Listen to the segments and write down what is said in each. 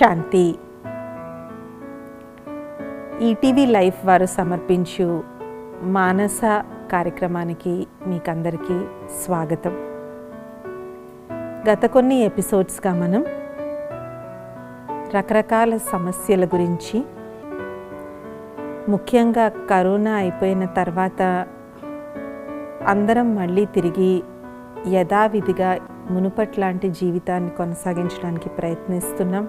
శాంతి. ETV life వారు సమర్పించు మానస కార్యక్రమానికి మీకందరికీ స్వాగతం. గత కొన్ని ఎపిసోడ్స్గా మనం రకరకాల సమస్యల గురించి, ముఖ్యంగా కరోనా అయిపోయిన తర్వాత అందరం మళ్ళీ తిరిగి యథావిధిగా మునుపట్లాంటి జీవితాన్ని కొనసాగించడానికి ప్రయత్నిస్తున్నాం.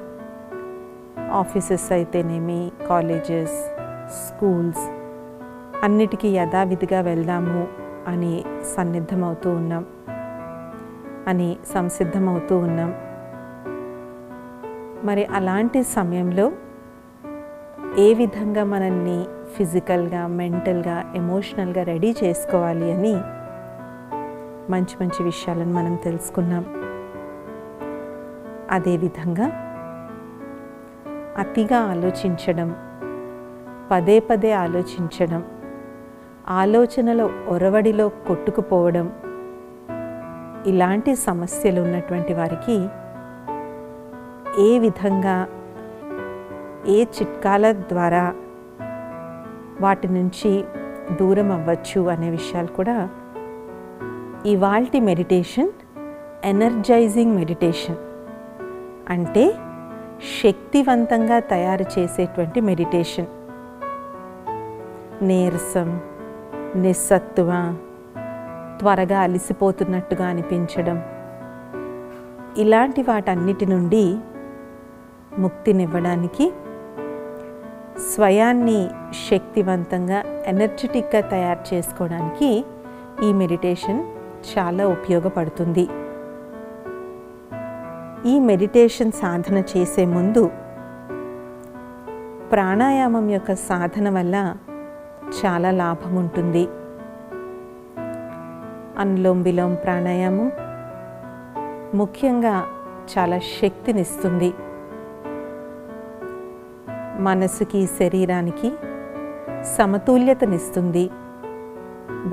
ఆఫీసెస్ అయితేనేమి, కాలేజెస్, స్కూల్స్ అన్నిటికీ యథావిధిగా వెళ్దాము అని సంసిద్ధమవుతూ ఉన్నాం. మరి అలాంటి సమయంలో ఏ విధంగా మనల్ని ఫిజికల్గా, మెంటల్గా, ఎమోషనల్గా రెడీ చేసుకోవాలి అని మంచి మంచి విషయాలను మనం తెలుసుకున్నాం. అదేవిధంగా అతిగా ఆలోచించడం, పదే పదే ఆలోచించడం, ఆలోచనల ఒరవడిలో కొట్టుకుపోవడం, ఇలాంటి సమస్యలు ఉన్నటువంటి వారికి ఏ విధంగా, ఏ చిట్కాల ద్వారా వాటి నుంచి దూరం అవ్వచ్చు అనే విషయాలు కూడా ఇవాల్టి మెడిటేషన్ ఎనర్జైజింగ్ మెడిటేషన్, అంటే శక్తివంతంగా తయారు చేసేటువంటి మెడిటేషన్. నీరసం, నిస్సత్తువ, త్వరగా అలసిపోతున్నట్టుగా అనిపించడం, ఇలాంటి వాటన్నిటి నుండి ముక్తినివ్వడానికి, స్వయాన్ని శక్తివంతంగా, ఎనర్జెటిక్గా తయారు చేసుకోవడానికి ఈ మెడిటేషన్ చాలా ఉపయోగపడుతుంది. ఈ మెడిటేషన్ సాధన చేసే ముందు ప్రాణాయామం యొక్క సాధన వల్ల చాలా లాభం ఉంటుంది. అనులోమ్ విలోమ్ ప్రాణాయామం ముఖ్యంగా చాలా శక్తినిస్తుంది. మనసుకి, శరీరానికి సమతుల్యతనిస్తుంది.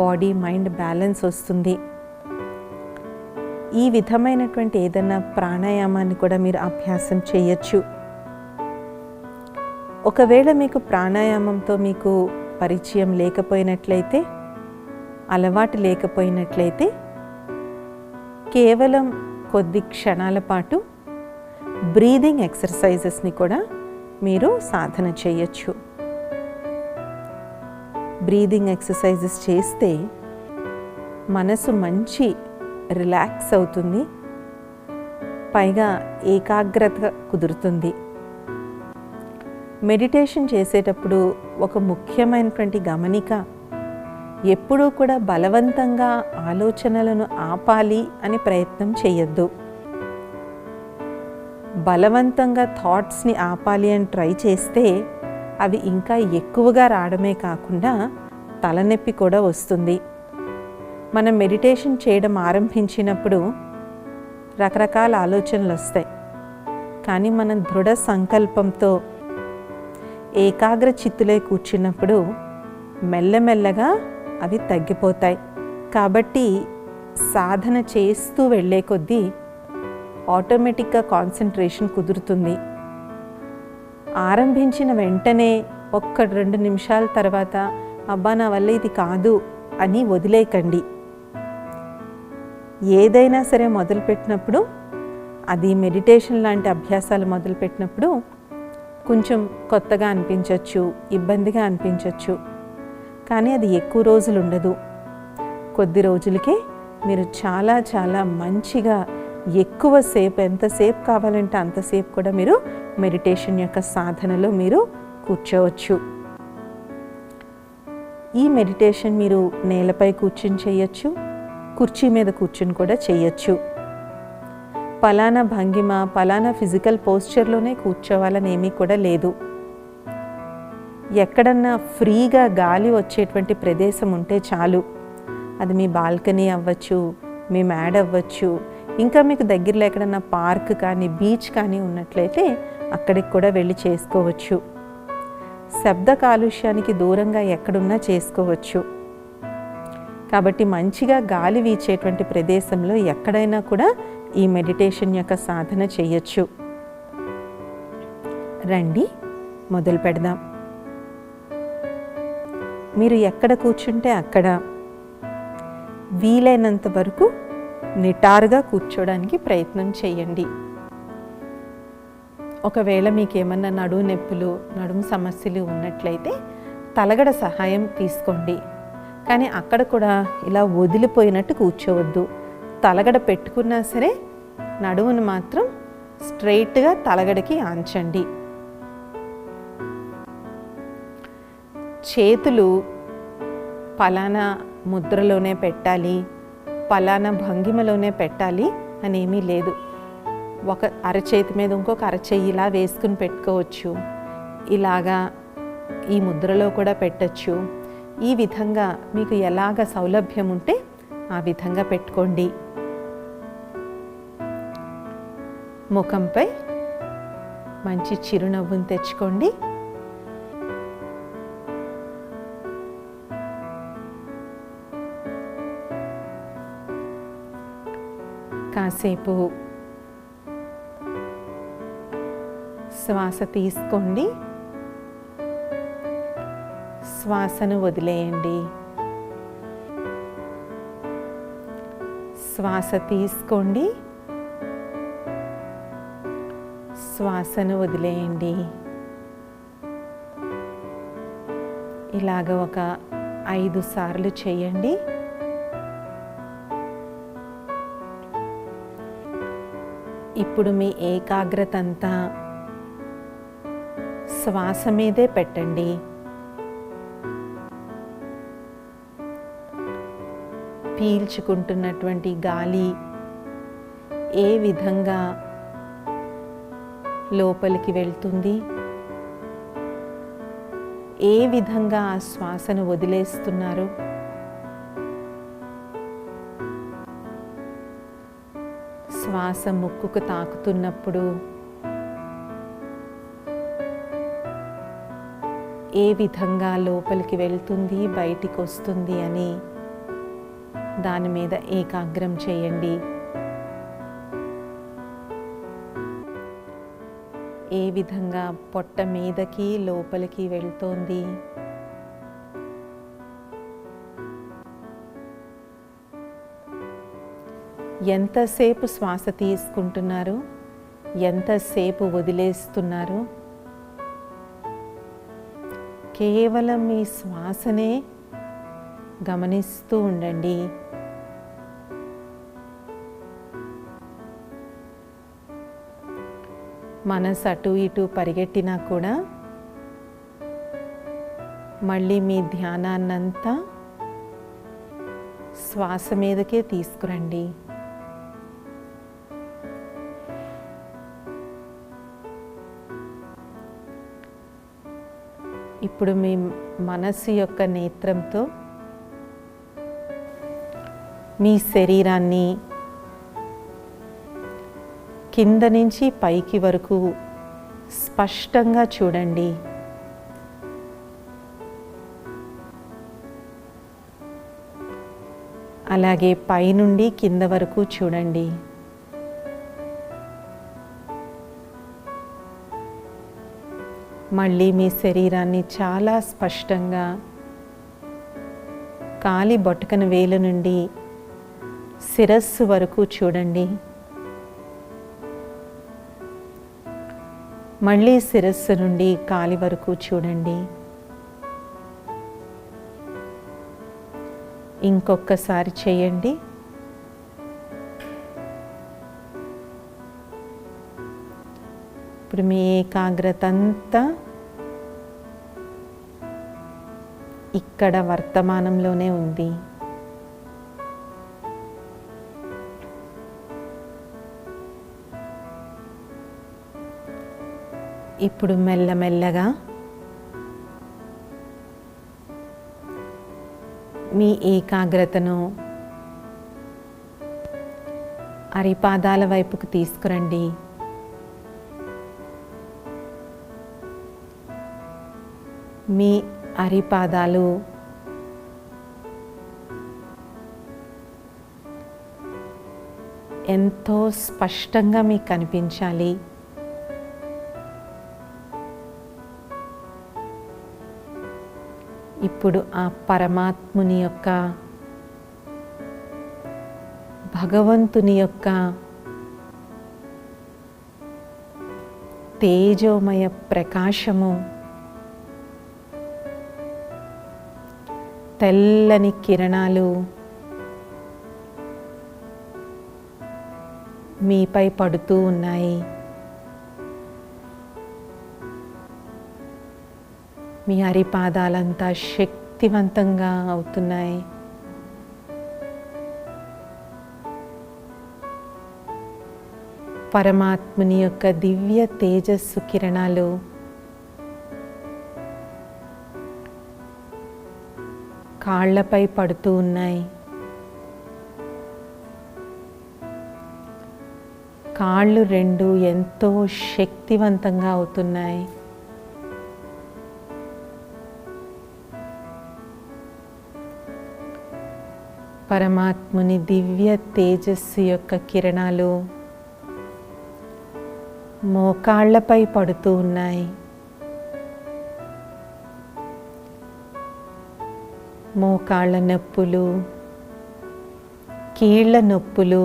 బాడీ మైండ్ బ్యాలెన్స్ వస్తుంది. ఈ విధమైనటువంటి ఏదైనా ప్రాణాయామాన్ని కూడా మీరు అభ్యాసం చేయొచ్చు. ఒకవేళ మీకు ప్రాణాయామంతో మీకు పరిచయం లేకపోయినట్లయితే, అలవాటు లేకపోయినట్లయితే, కేవలం కొద్ది క్షణాల పాటు బ్రీదింగ్ ఎక్సర్సైజెస్ని కూడా మీరు సాధన చేయొచ్చు. బ్రీదింగ్ ఎక్సర్సైజెస్ చేస్తే మనసు మంచి రిలాక్స్ అవుతుంది, పైగా ఏకాగ్రత కుదురుతుంది. మెడిటేషన్ చేసేటప్పుడు ఒక ముఖ్యమైనటువంటి గమనిక, ఎప్పుడూ కూడా బలవంతంగా ఆలోచనలను ఆపాలి అని ప్రయత్నం చేయొద్దు. బలవంతంగా థాట్స్ని ఆపాలి అని ట్రై చేస్తే అవి ఇంకా ఎక్కువగా రావడమే కాకుండా తలనొప్పి కూడా వస్తుంది. మనం మెడిటేషన్ చేయడం ఆరంభించినప్పుడు రకరకాల ఆలోచనలు వస్తాయి, కానీ మనం దృఢ సంకల్పంతో ఏకాగ్ర చిత్తులై కూర్చున్నప్పుడు మెల్లమెల్లగా అవి తగ్గిపోతాయి. కాబట్టి సాధన చేస్తూ వెళ్ళే కొద్దీ ఆటోమేటిక్గా కాన్సన్ట్రేషన్ కుదురుతుంది. ఆరంభించిన వెంటనే 1-2 నిమిషాల తర్వాత అబ్బా నా వల్ల ఇది కాదు అని వదిలేయకండి. ఏదైనా సరే మొదలుపెట్టినప్పుడు, అది మెడిటేషన్ లాంటి అభ్యాసాలు మొదలుపెట్టినప్పుడు కొంచెం కొత్తగా అనిపించవచ్చు, ఇబ్బందిగా అనిపించవచ్చు, కానీ అది ఎక్కువ రోజులు ఉండదు. కొద్ది రోజులకే మీరు చాలా చాలా మంచిగా ఎక్కువసేపు, ఎంతసేపు కావాలంటే అంతసేపు కూడా మీరు మెడిటేషన్ యొక్క సాధనలో మీరు కూర్చోవచ్చు. ఈ మెడిటేషన్ మీరు నేలపై కూర్చుని చేయొచ్చు, కుర్చీ మీద కూర్చుని కూడా చేయొచ్చు. పలానా భంగిమ, పలానా ఫిజికల్ పోస్చర్లోనే కూర్చోవాలని ఏమీ కూడా లేదు. ఎక్కడన్నా ఫ్రీగా గాలి వచ్చేటువంటి ప్రదేశం ఉంటే చాలు. అది మీ బాల్కనీ అవ్వచ్చు, మీ మేడ అవ్వచ్చు, ఇంకా మీకు దగ్గరలో ఎక్కడన్నా పార్క్ కానీ, బీచ్ కానీ ఉన్నట్లయితే అక్కడికి కూడా వెళ్ళి చేసుకోవచ్చు. శబ్ద కాలుష్యానికి దూరంగా ఎక్కడున్నా చేసుకోవచ్చు. కాబట్టి మంచిగా గాలి వీచేటువంటి ప్రదేశంలో ఎక్కడైనా కూడా ఈ మెడిటేషన్ యొక్క సాధన చేయొచ్చు. రండి మొదలు పెడదాం. మీరు ఎక్కడ కూర్చుంటే అక్కడ వీలైనంత వరకు నిటారుగా కూర్చోడానికి ప్రయత్నం చేయండి. ఒకవేళ మీకు ఏమన్నా నడుము నొప్పులు, నడుము సమస్యలు ఉన్నట్లయితే తలగడ సహాయం తీసుకోండి. కానీ అక్కడ కూడా ఇలా వదిలిపోయినట్టు కూర్చోవద్దు. తలగడ పెట్టుకున్నా సరే నడుమును మాత్రం స్ట్రైట్గా తలగడకి ఆంచండి. చేతులు పలానా ముద్రలోనే పెట్టాలి, పలానా భంగిమలోనే పెట్టాలి అనేమీ లేదు. ఒక అరచేతి మీద ఇంకొక అరచేయి ఇలా వేసుకుని పెట్టుకోవచ్చు. ఇలాగా ఈ ముద్రలో కూడా పెట్టచ్చు. ఈ విధంగా మీకు ఎలాగ సౌలభ్యం ఉంటే ఆ విధంగా పెట్టుకోండి. ముఖంపై మంచి చిరునవ్వును తెచ్చుకోండి. కాసేపు శ్వాస తీసుకోండి, శ్వాసను వదిలేయండి. శ్వాస తీసుకోండి, శ్వాసను వదిలేయండి. ఇలాగ ఒక 5 సార్లు చేయండి. ఇప్పుడు మీ ఏకాగ్రత అంతా శ్వాస మీదే పెట్టండి. పీల్చుకుంటున్నటువంటి గాలి ఏ విధంగా లోపలికి వెళ్తుంది, ఏ విధంగా ఆ శ్వాసను వదిలేస్తున్నారు, శ్వాస ముక్కుకు తాకుతున్నప్పుడు ఏ విధంగా లోపలికి వెళ్తుంది, బయటికి వస్తుంది అని దాని మీద ఏకాగ్రం చేయండి. ఏ విధంగా పొట్ట మీదకి లోపలికి వెళ్తోంది, ఎంతసేపు శ్వాస తీసుకుంటున్నారు, ఎంతసేపు వదిలేస్తున్నారు. కేవలం మీ శ్వాసనే గమనిస్తూ ఉండండి. మనసు అటు ఇటు పరిగెట్టినా కూడా మళ్ళీ మీ ధ్యానాన్నంతా శ్వాస మీదకే తీసుకురండి. ఇప్పుడు మీ మనస్సు యొక్క నేత్రంతో మీ శరీరాన్ని కింద నుంచి పైకి వరకు స్పష్టంగా చూడండి. అలాగే పైనుండి కింద వరకు చూడండి. మళ్ళీ మీ శరీరాన్ని చాలా స్పష్టంగా కాలి బొటకన వేలు నుండి శిరస్సు వరకు చూడండి. మళ్ళీ శిరస్సు నుండి కాలి వరకు చూడండి. ఇంకొకసారి చేయండి. ఇప్పుడు మీ ఏకాగ్రత అంతా ఇక్కడ వర్తమానంలోనే ఉంది. ఇప్పుడు మెల్లమెల్లగా మీ ఏకాగ్రతను అరిపాదాల వైపుకు తీసుకురండి. మీ అరిపాదాలు ఎంతో స్పష్టంగా మీకు కనిపించాలి. ఇప్పుడు ఆ పరమాత్ముని యొక్క, భగవంతుని యొక్క తేజోమయ ప్రకాశము, తెల్లని కిరణాలు మీపై పడుతూ ఉన్నాయి. మీ అరిపాదాలంతా శక్తివంతంగా అవుతున్నాయి. పరమాత్ముని యొక్క దివ్య తేజస్సు కిరణాలు కాళ్ళపై పడుతూ ఉన్నాయి. కాళ్ళు రెండు ఎంతో శక్తివంతంగా అవుతున్నాయి. పరమాత్ముని దివ్య తేజస్సు యొక్క కిరణాలు మోకాళ్ళపై పడుతూ ఉన్నాయి. మోకాళ్ళ నొప్పులు, కీళ్ళ నొప్పులు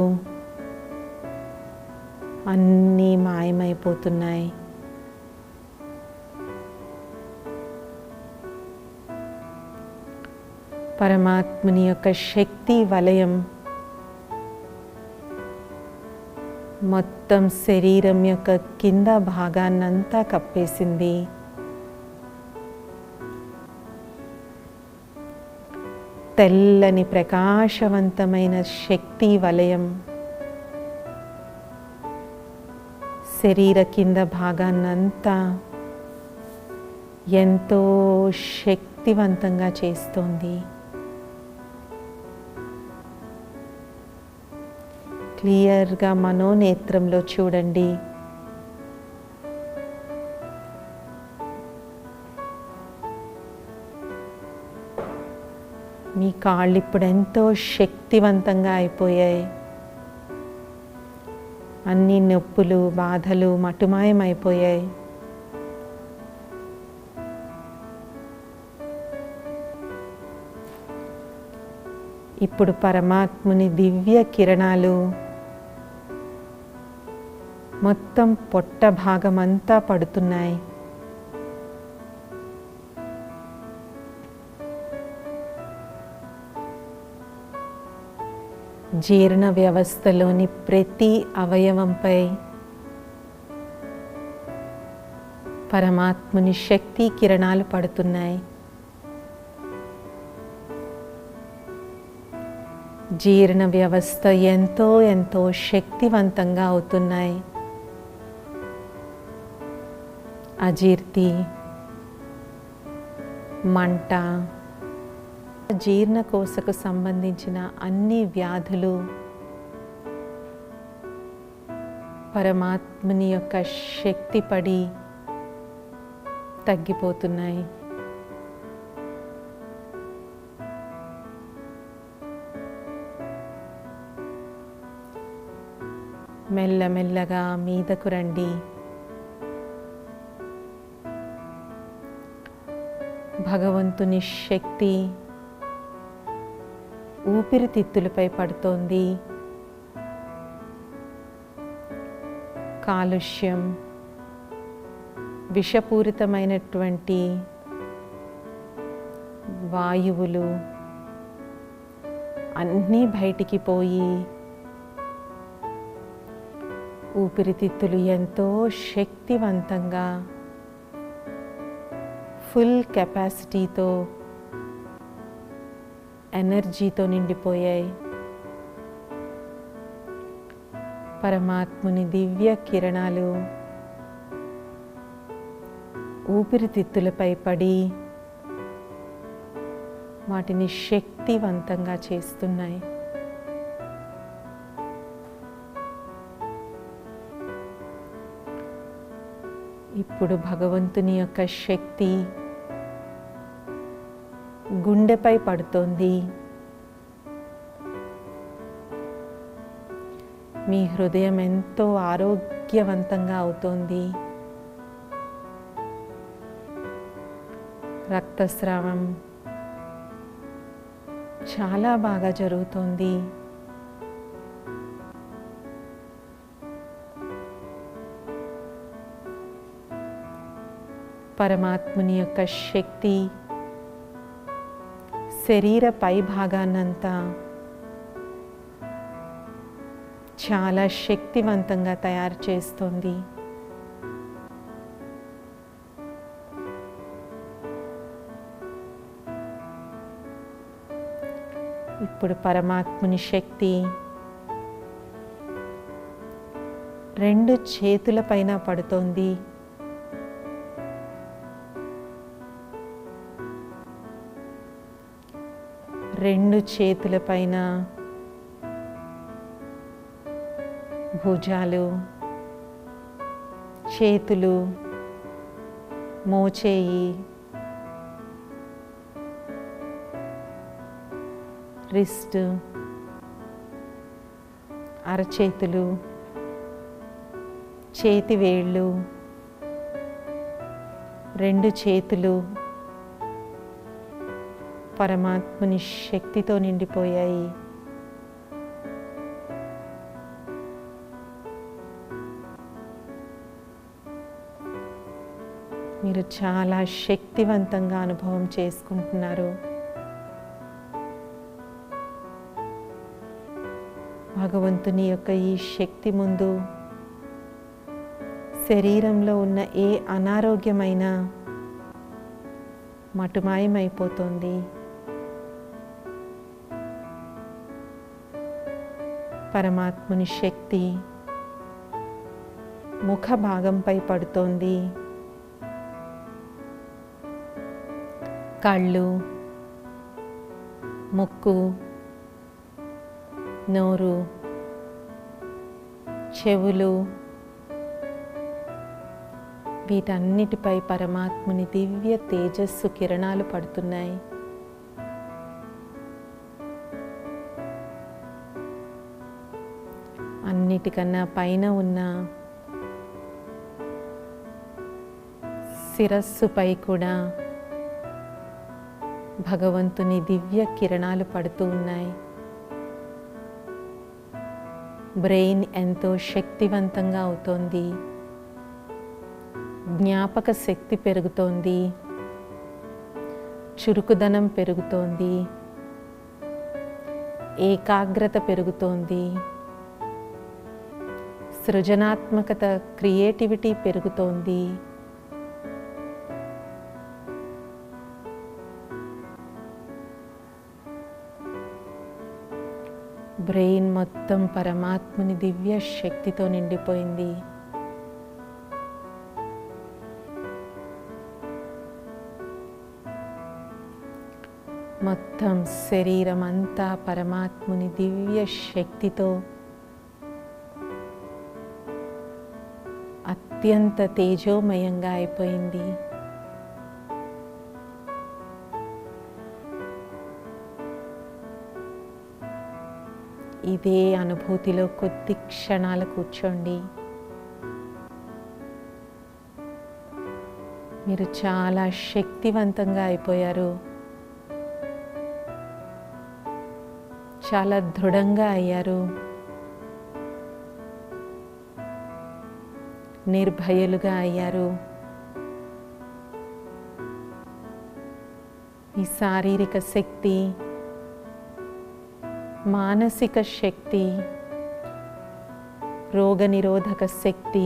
అన్నీ మాయమైపోతున్నాయి. పరమాత్ముని యొక్క శక్తి వలయం మొత్తం శరీరం యొక్క కింద భాగాన్నంతా కప్పేసింది. తెల్లని ప్రకాశవంతమైన శక్తి వలయం శరీర కింద భాగాన్నంతా ఎంతో శక్తివంతంగా చేస్తోంది. క్లియర్గా మనోనేత్రంలో చూడండి. మీ కాళ్ళు ఇప్పుడు ఎంతో శక్తివంతంగా అయిపోయాయి. అన్ని నొప్పులు, బాధలు మటుమాయమైపోయాయి. ఇప్పుడు పరమాత్ముని దివ్య కిరణాలు మొత్తం పొట్ట భాగమంతా పడుతున్నాయి. జీర్ణ వ్యవస్థలోని ప్రతి అవయవంపై పరమాత్ముని శక్తి కిరణాలు పడుతున్నాయి. జీర్ణ వ్యవస్థ ఎంతో ఎంతో శక్తివంతంగా అవుతున్నాయి. అజీర్తి, మంట, జీర్ణకోశకు సంబంధించిన అన్ని వ్యాధులు పరమాత్ముని యొక్క శక్తి పడి తగ్గిపోతున్నాయి. మెల్లమెల్లగా మీదకు రండి. భగవంతుని శక్తి ఊపిరితిత్తులపై పడుతోంది. కాలుష్యం, విషపూరితమైనటువంటి వాయువులు అన్నీ బయటికి పోయి ఊపిరితిత్తులు ఎంతో శక్తివంతంగా ఫుల్ కెపాసిటీతో, ఎనర్జీతో నిండిపోయాయి. పరమాత్ముని దివ్య కిరణాలు ఊపిరితిత్తులపై పడి వాటిని శక్తివంతంగా చేస్తున్నాయి. ఇప్పుడు భగవంతుని యొక్క శక్తి గుండెపై పడుతోంది. మీ హృదయం ఎంతో ఆరోగ్యవంతంగా అవుతోంది. రక్తస్రావం చాలా బాగా జరుగుతోంది. పరమాత్ముని యొక్క శక్తి శరీర పై భాగాన్నంతా చాలా శక్తివంతంగా తయారు చేస్తోంది. ఇప్పుడు పరమాత్ముని శక్తి 2 చేతులపైన పడుతోంది. రెండు చేతులపైన భుజాలు, చేతులు, మోచేయి, రిస్ట్, అరచేతులు, చేతి వేళ్ళు, 2 చేతులు పరమాత్ముని శక్తితో నిండిపోయాయి. మీరు చాలా శక్తివంతంగా అనుభవం చేసుకుంటున్నారు. భగవంతుని యొక్క ఈ శక్తి ముందు శరీరంలో ఉన్న ఏ అనారోగ్యమైనా మటుమాయమైపోతుంది. పరమాత్ముని శక్తి ముఖ భాగంపై పడుతోంది. కళ్ళు, ముక్కు, నోరు, చెవులు, వీటన్నిటిపై పరమాత్ముని దివ్య తేజస్సు కిరణాలు పడుతున్నాయి. అన్నిటికన్నా పైన ఉన్న శిరస్సుపై కూడా భగవంతుని దివ్య కిరణాలు పడుతూ ఉన్నాయి. బ్రెయిన్ ఎంతో శక్తివంతంగా అవుతోంది. జ్ఞాపక శక్తి పెరుగుతోంది. చురుకుదనం పెరుగుతోంది. ఏకాగ్రత పెరుగుతోంది. సృజనాత్మకత, క్రియేటివిటీ పెరుగుతోంది. బ్రెయిన్ మొత్తం పరమాత్ముని దివ్య శక్తితో నిండిపోయింది. మొత్తం శరీరం అంతా పరమాత్ముని దివ్య శక్తితో అత్యంత తేజోమయంగా అయిపోయింది. ఇదే అనుభూతిలో కొద్ది క్షణాలు కూర్చోండి. మీరు చాలా శక్తివంతంగా అయిపోయారు. చాలా దృఢంగా అయ్యారు. నిర్భయులుగా అయ్యారు. మీ శారీరక శక్తి, మానసిక శక్తి, రోగనిరోధక శక్తి,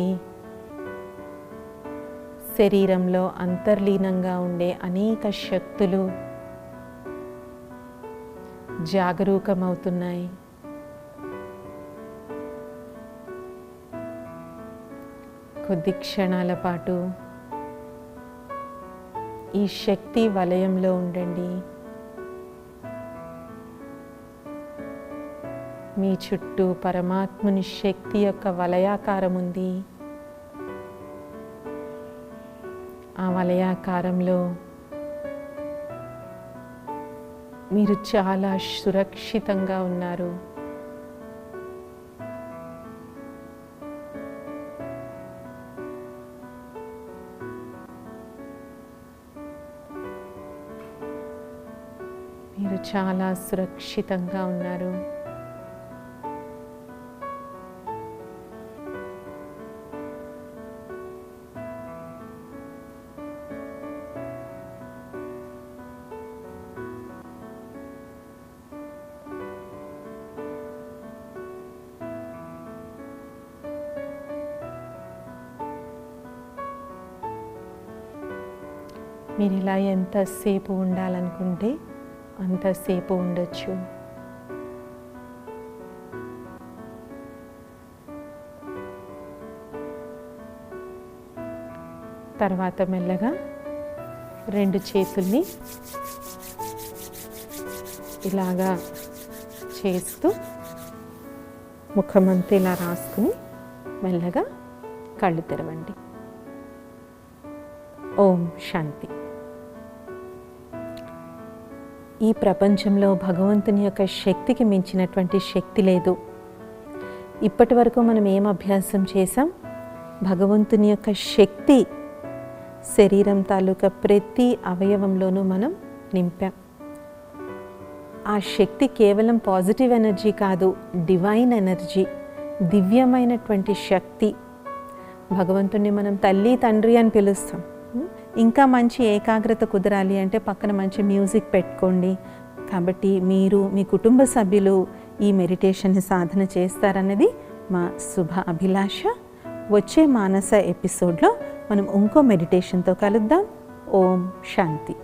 శరీరంలో అంతర్లీనంగా ఉండే అనేక శక్తులు జాగరూకమవుతున్నాయి. కొద్ది క్షణాల పాటు ఈ శక్తి వలయంలో ఉండండి. మీ చుట్టూ పరమాత్ముని శక్తి యొక్క వలయాకారం ఉంది. ఆ వలయాకారంలో మీరు చాలా సురక్షితంగా ఉన్నారు. మీరు చాలా సురక్షితంగా ఉన్నారు. మీరు ఇలా ఎంతసేపు ఉండాలనుకుంటే అంతసేపు ఉండొచ్చు. తర్వాత మెల్లగా 2 చేతుల్ని ఇలాగా చేస్తూ ముఖమంతా ఇలా రాసుకుని మెల్లగా కళ్ళు తెరవండి. ఓం శాంతి. ఈ ప్రపంచంలో భగవంతుని యొక్క శక్తికి మించినటువంటి శక్తి లేదు. ఇప్పటి వరకు మనం ఏం అభ్యాసం చేసాం? భగవంతుని యొక్క శక్తి శరీరం తాలూకా ప్రతి అవయవంలోనూ మనం నింపాం. ఆ శక్తి కేవలం పాజిటివ్ ఎనర్జీ కాదు, డివైన్ ఎనర్జీ, దివ్యమైనటువంటి శక్తి. భగవంతుని మనం తల్లి తండ్రి అని పిలుస్తాం. ఇంకా మంచి ఏకాగ్రత కుదరాలి అంటే పక్కన మంచి మ్యూజిక్ పెట్టుకోండి. కాబట్టి మీరు మీ కుటుంబ సభ్యులు ఈ మెడిటేషన్ని సాధన చేస్తారన్నది మా శుభ అభిలాష. వచ్చే మానస ఎపిసోడ్లో మనం ఇంకో మెడిటేషన్తో కలుద్దాం. ఓం శాంతి.